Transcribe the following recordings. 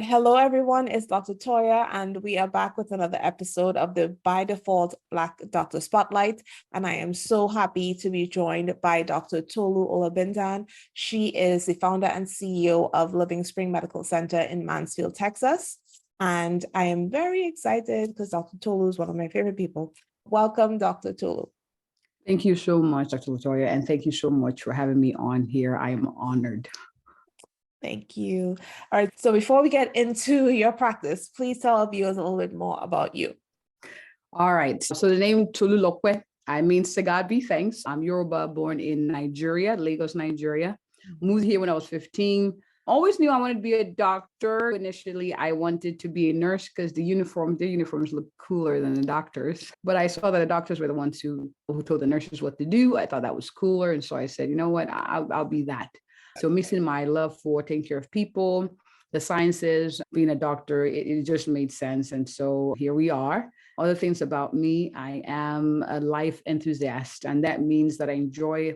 Hello, everyone. It's Dr. Toya, and we are back with another episode of the By Default Black Doctor Spotlight. And I am so happy to be joined by Dr. Tolu Olabintan. She is the founder and CEO of Livingspring Medical Center in Mansfield, Texas. And I am very excited because Dr. Tolu is one of my favorite people. Welcome, Dr. Tolu. Thank you so much, Dr. Latoya, and thank you so much for having me on here. I am honored. Thank you. All right. So before we get into your practice, please tell our viewers a little bit more about you. All right. So the name Tolulope, I mean to God be thanks. I'm Yoruba, born in Nigeria, Lagos, Nigeria. Moved here when I was 15. Always knew I wanted to be a doctor. Initially, I wanted to be a nurse because their uniforms look cooler than the doctors. But I saw that the doctors were the ones who told the nurses what to do. I thought that was cooler. And so I said, you know what, I'll be that. So mixing my love for taking care of people, the sciences, being a doctor, it just made sense. And so here we are. Other things about me, I am a life enthusiast. And that means that I enjoy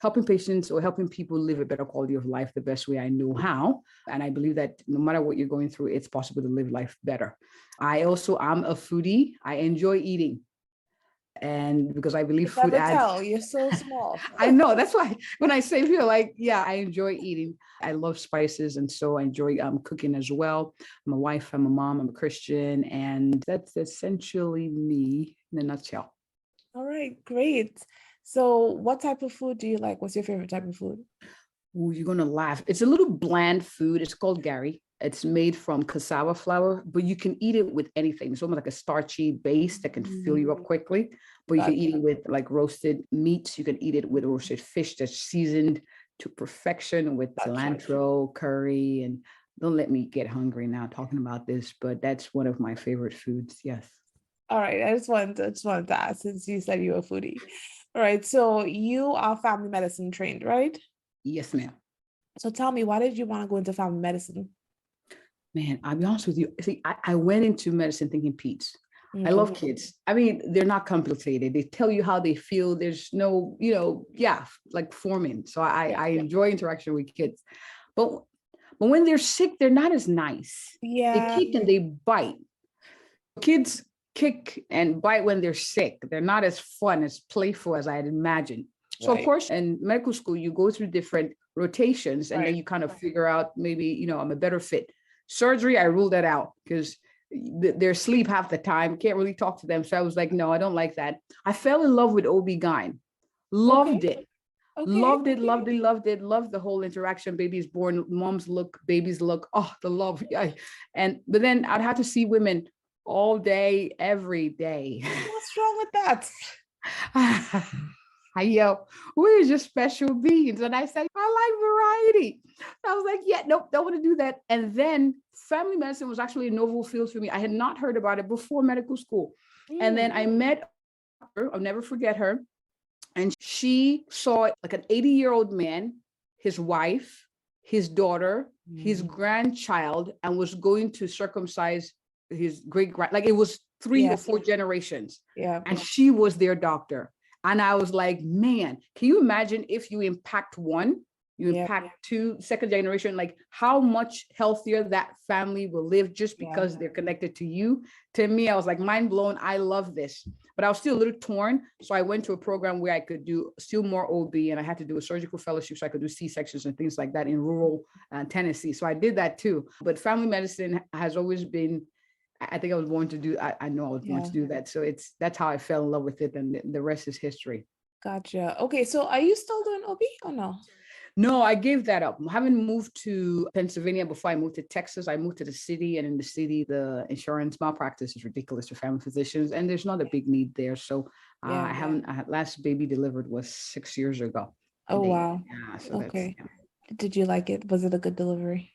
helping patients or helping people live a better quality of life the best way I know how. And I believe that no matter what you're going through, it's possible to live life better. I'm a foodie. I enjoy eating. And because I believe food adds. You're so small. I know. That's why when I say feel like, yeah, I enjoy eating. I love spices. And so I enjoy cooking as well. I'm a wife, I'm a mom, I'm a Christian. And that's essentially me in a nutshell. All right, great. So what type of food do you like? What's your favorite type of food? Ooh, you're going to laugh. It's a little bland food. It's called gari. It's made from cassava flour, but you can eat it with anything. It's almost like a starchy base that can fill you up quickly, but you can eat it with like roasted meats. You can eat it with roasted fish that's seasoned to perfection with cilantro, curry, and don't let me get hungry now talking about this, but that's one of my favorite foods. Yes. All right. I just wanted to ask, since you said you were a foodie. All right. So you are family medicine trained, right? Yes, ma'am. So tell me, why did you want to go into family medicine? Man, I'll be honest with you. See, I went into medicine thinking peds. I love kids. I mean, they're not complicated. They tell you how they feel. There's no, like forming. So I enjoy interaction with kids. But when they're sick, they're not as nice. Yeah. They kick and they bite. Kids kick and bite when they're sick. They're not as fun, as playful as I'd imagined. So of course, in medical school, you go through different rotations and then you kind of figure out maybe, I'm a better fit. Surgery, I ruled that out because they're asleep half the time. Can't really talk to them. So I was like, no, I don't like that. I fell in love with OB-GYN. Loved it. Loved it. Loved the whole interaction. Babies born, moms look, babies look. Oh, the love. Yeah. But then I'd have to see women all day, every day. What's wrong with that? We're just special beings. And I said, I like variety. I was like, yeah, nope, don't want to do that. And then family medicine was actually a novel field for me. I had not heard about it before medical school. And then I met her, I'll never forget her. And she saw like an 80-year-old man, his wife, his daughter, his grandchild, and was going to circumcise his great-grand, like it was 3 or 4 generations. Yeah. And she was their doctor. And I was like, man, can you imagine if you impact one, you impact 2, second generation, like how much healthier that family will live just because they're connected to you. To me, I was like, mind blown. I love this, but I was still a little torn. So I went to a program where I could do still more OB, and I had to do a surgical fellowship so I could do C-sections and things like that in rural Tennessee. So I did that too. But family medicine has always been, I think I was born to do, I know I was born to do that. So that's how I fell in love with it. And the rest is history. Gotcha. Okay. So are you still doing OB or no? No, I gave that up. Having moved to Pennsylvania before I moved to Texas, I moved to the city, and in the city, the insurance malpractice is ridiculous for family physicians, and there's not a big need there. So I had last baby delivered was 6 years ago. Oh, wow. So okay. Did you like it? Was it a good delivery?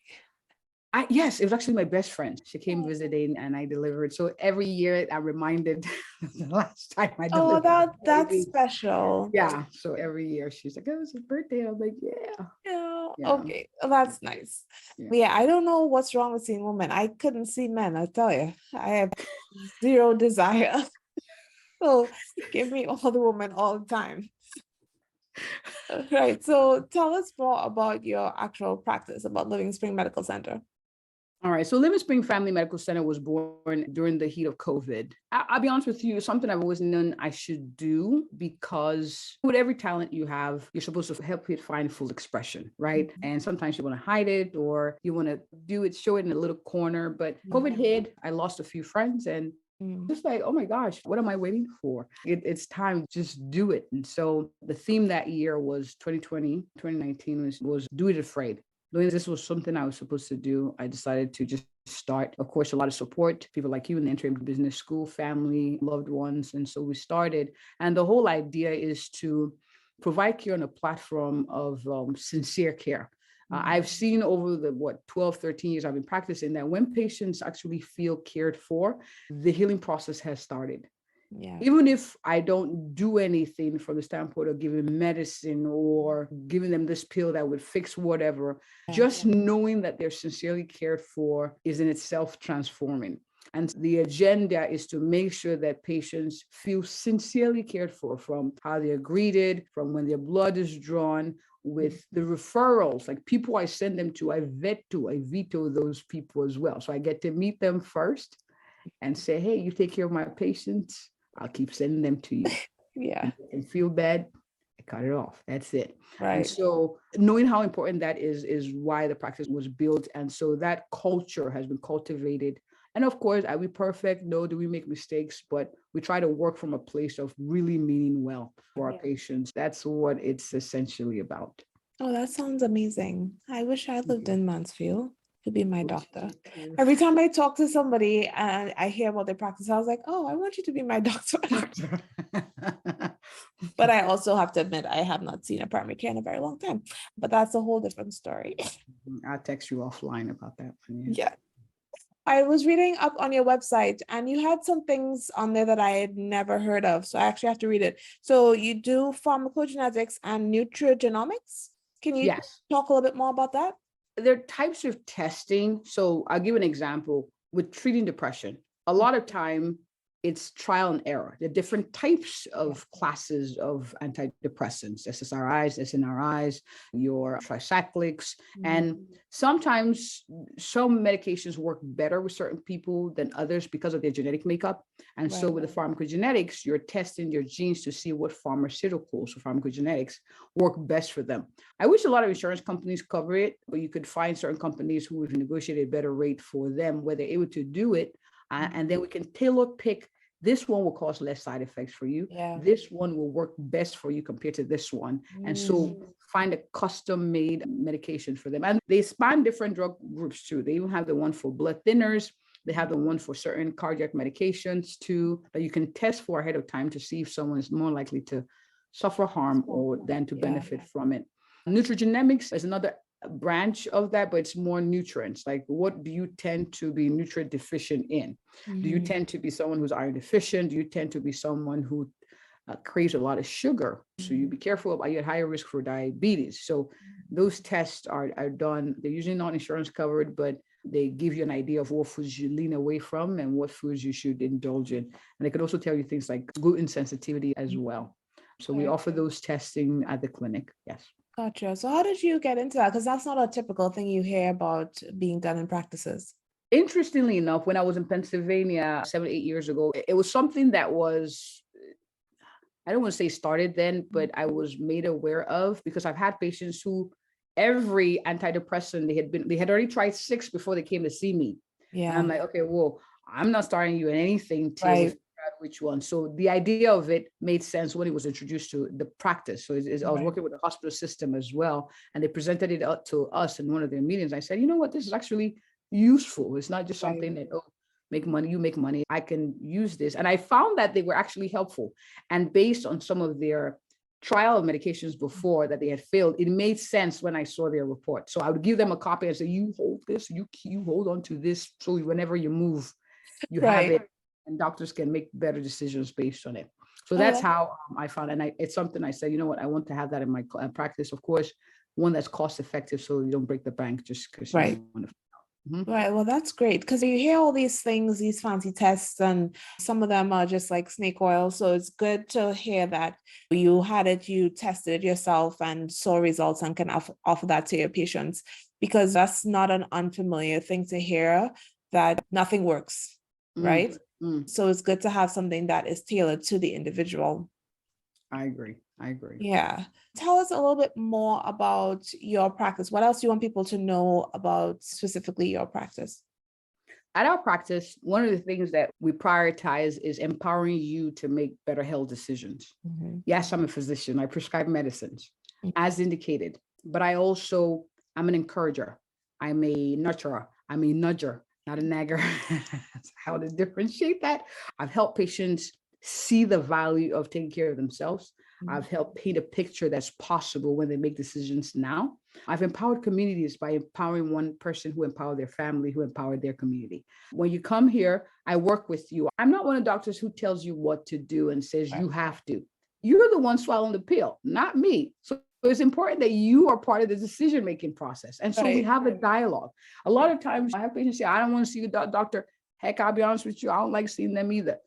Yes, it was actually my best friend. She came visiting and I delivered. So every year I'm reminded the last time I delivered. Oh, that's special. Yeah. So every year she's like, oh, it's his birthday. I'm like, yeah. Okay. Well, that's nice. Yeah. I don't know what's wrong with seeing women. I couldn't see men. I tell you, I have zero desire. So give me all the women all the time. Right. So tell us more about your actual practice, about Livingspring Medical Center. All right. So Livingspring Family Medical Center was born during the heat of COVID. I'll be honest with you, something I've always known I should do, because with every talent you have, you're supposed to help it find full expression, right? And sometimes you want to hide it, or you want to do it, show it in a little corner. But COVID hit, I lost a few friends, and just like, oh my gosh, what am I waiting for? It's time, just do it. And so the theme that year was 2019 was do it afraid. Knowing this was something I was supposed to do, I decided to just start. Of course, a lot of support, people like you in the interim business school, family, loved ones. And so we started. And the whole idea is to provide care on a platform of sincere care. I've seen over the 12, 13 years I've been practicing that when patients actually feel cared for, the healing process has started. Yeah. Even if I don't do anything from the standpoint of giving medicine or giving them this pill that would fix whatever, just knowing that they're sincerely cared for is in itself transforming. And the agenda is to make sure that patients feel sincerely cared for, from how they're greeted, from when their blood is drawn, with the referrals, like people I send them to, I veto those people as well. So I get to meet them first and say, hey, you take care of my patients, I'll keep sending them to you. Yeah. And feel bad, I cut it off. That's it. Right. And so knowing how important that is why the practice was built. And so that culture has been cultivated. And of course, are we perfect? No. Do we make mistakes? But we try to work from a place of really meaning well for our patients. That's what it's essentially about. Oh, that sounds amazing. I wish I lived in Mansfield to be my doctor. Every time I talk to somebody and I hear about their practice, I was like, oh, I want you to be my doctor. But I also have to admit, I have not seen a primary care in a very long time. But that's a whole different story. I'll text you offline about that one. Yeah. I was reading up on your website and you had some things on there that I had never heard of. So I actually have to read it. So you do pharmacogenetics and nutrigenomics. Can you talk a little bit more about that? There are types of testing. So I'll give an example with treating depression. A lot of time it's trial and error. There are different types of classes of antidepressants, SSRIs, SNRIs, your tricyclics. And sometimes some medications work better with certain people than others because of their genetic makeup. And so with the pharmacogenetics, you're testing your genes to see what pharmaceuticals or pharmacogenetics work best for them. I wish a lot of insurance companies cover it, but you could find certain companies who have negotiated a better rate for them where they're able to do it. And then we can tailor pick, this one will cause less side effects for you. Yeah. This one will work best for you compared to this one. And so find a custom made medication for them. And they span different drug groups too. They even have the one for blood thinners. They have the one for certain cardiac medications too, that you can test for ahead of time to see if someone is more likely to suffer harm or than to benefit from it. Nutrigenomics is another branch of that, but it's more nutrients. Like, what do you tend to be nutrient deficient in? Do you tend to be someone who's iron deficient? Do you tend to be someone who craves a lot of sugar? So you be careful about, you're at higher risk for diabetes. So those tests are done. They're usually not insurance covered, but they give you an idea of what foods you lean away from and what foods you should indulge in. And they could also tell you things like gluten sensitivity as well. So we offer those testing at the clinic. Yes. Gotcha. So how did you get into that? Because that's not a typical thing you hear about being done in practices. Interestingly enough, when I was in Pennsylvania 7, 8 years ago, it was something that was, I don't want to say started then, but I was made aware of because I've had patients who every antidepressant they had already tried 6 before they came to see me. Yeah. And I'm like, okay, well, I'm not starting you in anything till which one. So the idea of it made sense when it was introduced to the practice. So I was working with the hospital system as well, and they presented it out to us in one of their meetings. I said, you know what, this is actually useful. It's not just something that, oh, make money, you make money. I can use this. And I found that they were actually helpful. And based on some of their trial medications before that they had failed, it made sense when I saw their report. So I would give them a copy and say, you hold this, you hold on to this. So whenever you move, you have it. And doctors can make better decisions based on it. So that's how I found it. And it's something I said, you know what, I want to have that in my practice. Of course, one that's cost effective so you don't break the bank just because you want to. Right. Well, that's great because you hear all these things, these fancy tests, and some of them are just like snake oil. So it's good to hear that you had it, you tested it yourself and saw results and can offer that to your patients, because that's not an unfamiliar thing to hear, that nothing works, right? So it's good to have something that is tailored to the individual. I agree. Yeah. Tell us a little bit more about your practice. What else do you want people to know about specifically your practice? At our practice, one of the things that we prioritize is empowering you to make better health decisions. Yes, I'm a physician. I prescribe medicines as indicated, but I'm an encourager. I'm a nurturer. I'm a nudger, not a nagger. That's how to differentiate that. I've helped patients see the value of taking care of themselves. I've helped paint a picture that's possible when they make decisions now. I've empowered communities by empowering one person who empowered their family, who empowered their community. When you come here, I work with you. I'm not one of the doctors who tells you what to do and says you have to. You're the one swallowing the pill, not me. So it's important that you are part of the decision-making process. And so we have a dialogue. A lot of times I have patients say, I don't want to see a doctor. Heck, I'll be honest with you, I don't like seeing them either.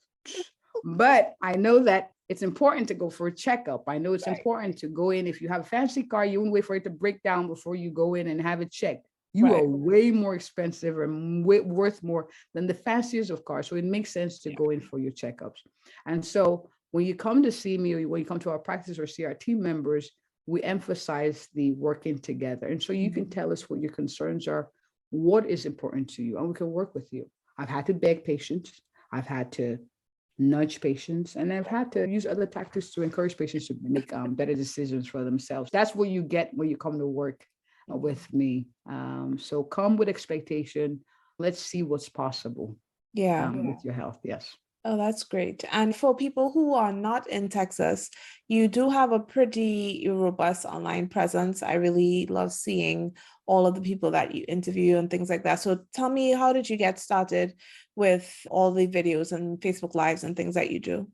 But I know that it's important to go for a checkup. I know it's important to go in. If you have a fancy car, you won't wait for it to break down before you go in and have it checked. You are way more expensive and worth more than the fanciest of cars. So it makes sense to go in for your checkups. And so when you come to see me, or when you come to our practice or see our team members, we emphasize the working together. And so you can tell us what your concerns are, what is important to you, and we can work with you. I've had to beg patients. I've had to nudge patients, and I've had to use other tactics to encourage patients to make better decisions for themselves. That's what you get when you come to work with me. So come with expectation. Let's see what's possible with your health. Yes. Oh, that's great. And for people who are not in Texas, you do have a pretty robust online presence. I really love seeing all of the people that you interview and things like that. So tell me, how did you get started with all the videos and Facebook Lives and things that you do?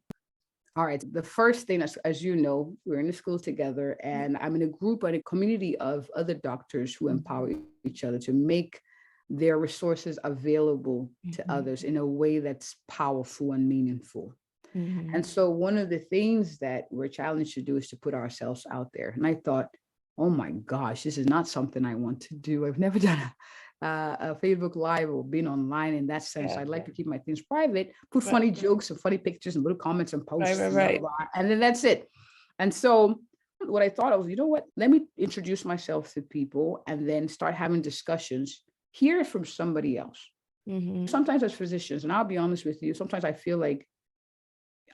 All right. The first thing, as you know, we're in the school together, and I'm in a group and a community of other doctors who empower each other to make their resources available to others in a way that's powerful and meaningful. And so one of the things that we're challenged to do is to put ourselves out there. And I thought, oh my gosh, this is not something I want to do. I've never done a Facebook Live or been online in that sense. I'd like to keep my things private, put funny jokes and funny pictures and little comments and posts, and blah, blah, blah, and then that's it. And so what I thought of, you know what, let me introduce myself to people and then start having discussions, hear it from somebody else. Sometimes as physicians, and I'll be honest with you, sometimes I feel like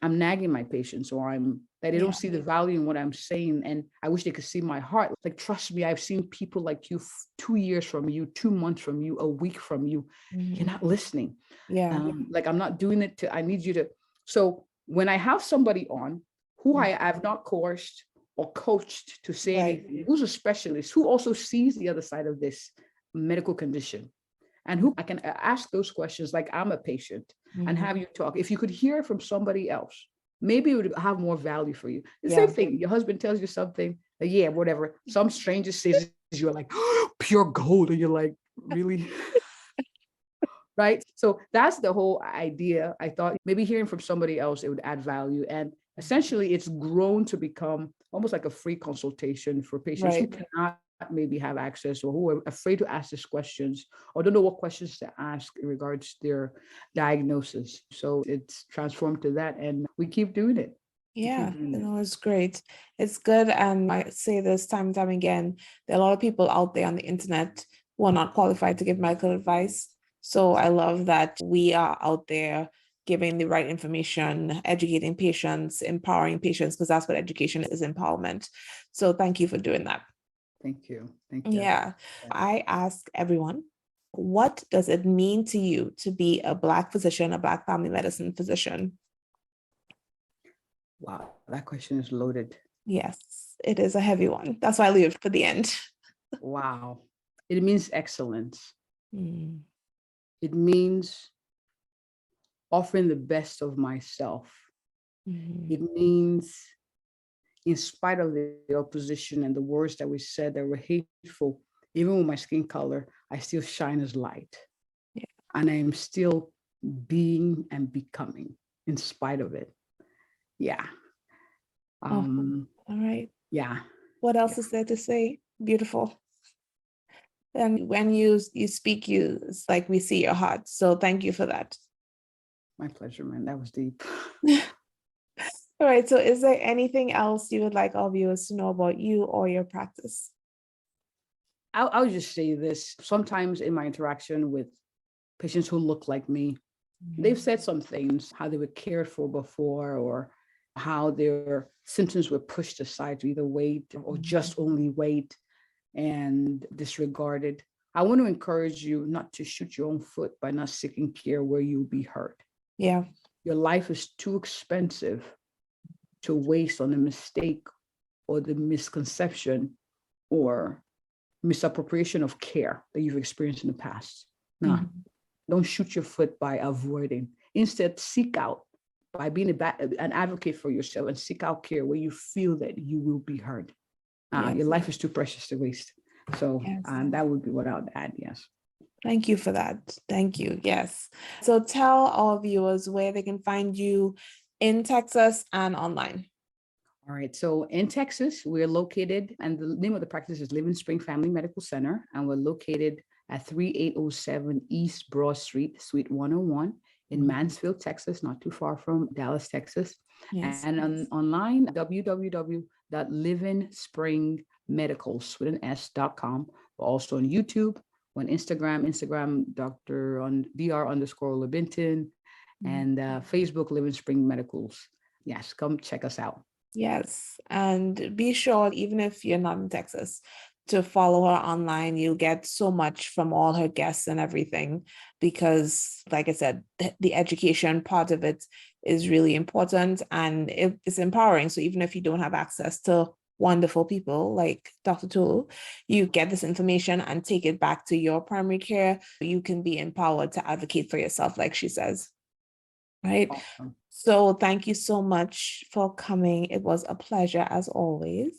I'm nagging my patients, or that they don't see the value in what I'm saying. And I wish they could see my heart. Like, trust me, I've seen people like you 2 years from you, 2 months from you, a week from you. You're not listening. Like, I'm not doing it I need you to. So when I have somebody on who I have not coerced or coached to say anything, who's a specialist, who also sees the other side of this medical condition, and who I can ask those questions like I'm a patient and have you talk. If you could hear from somebody else, maybe it would have more value for you. The same thing, your husband tells you something, whatever. Some stranger says, you're like, oh, pure gold. And you're like, really? Right? So that's the whole idea. I thought maybe hearing from somebody else, it would add value. And essentially it's grown to become almost like a free consultation for patients who cannot maybe have access, or who are afraid to ask these questions, or don't know what questions to ask in regards to their diagnosis. So it's transformed to that, and we keep doing it. It's great. It's good. And I say this time and time again, there are a lot of people out there on the internet who are not qualified to give medical advice. So I love that we are out there giving the right information, educating patients, empowering patients, because that's what education is, empowerment. So thank you for doing that. Thank you. Yeah. I ask everyone, what does it mean to you to be a Black physician, a Black family medicine physician? Wow, that question is loaded. Yes, it is a heavy one. That's why I leave it for the end. Wow. It means excellence. It means offering the best of myself. It means, in spite of the opposition and the words that we said that were hateful, even with my skin color, I still shine as light. Yeah. And I am still being and becoming in spite of it. Yeah. All right. Yeah. What else is there to say? Beautiful. And when you speak, it's like we see your heart. So thank you for that. My pleasure, man. That was deep. All right. So is there anything else you would like our viewers to know about you or your practice? I'll just say this. Sometimes in my interaction with patients who look like me, they've said some things, how they were cared for before, or how their symptoms were pushed aside to either wait or just only wait and disregarded. I want to encourage you not to shoot your own foot by not seeking care where you'll be hurt. Yeah. Your life is too expensive to waste on a mistake or the misconception or misappropriation of care that you've experienced in the past. No, don't shoot your foot by avoiding. Instead, seek out by being an advocate for yourself and seek out care where you feel that you will be heard. Yes. Your life is too precious to waste. So Yes. that would be what I would add. Yes. Thank you for that. Thank you. Yes. So tell our viewers where they can find you in Texas and online. All right. So in Texas, we're located, and the name of the practice is Livingspring Family Medical Center, and we're located at 3807 East Broad Street, Suite 101 in Mansfield, Texas, not too far from Dallas, Texas. Yes. And online, www.livingspringmedicals.com. We're also on YouTube, on Instagram, Dr. on Dr._Olabintan, and Facebook, Livingspring Medicals. Yes, come check us out. Yes. And be sure, even if you're not in Texas, to follow her online. You'll get so much from all her guests and everything, because like I said, the education part of it is really important and it's empowering. So even if you don't have access to wonderful people like Dr. Tolu, you get this information and take it back to your primary care. You can be empowered to advocate for yourself, like she says. Right. Awesome. So thank you so much for coming. It was a pleasure as always.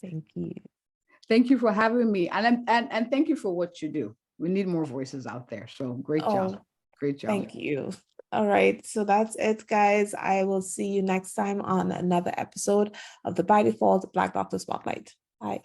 Thank you. Thank you for having me. And thank you for what you do. We need more voices out there. So great job. Great job. Thank you. All right. So that's it, guys. I will see you next time on another episode of the By Default Black Doctor Spotlight. Bye.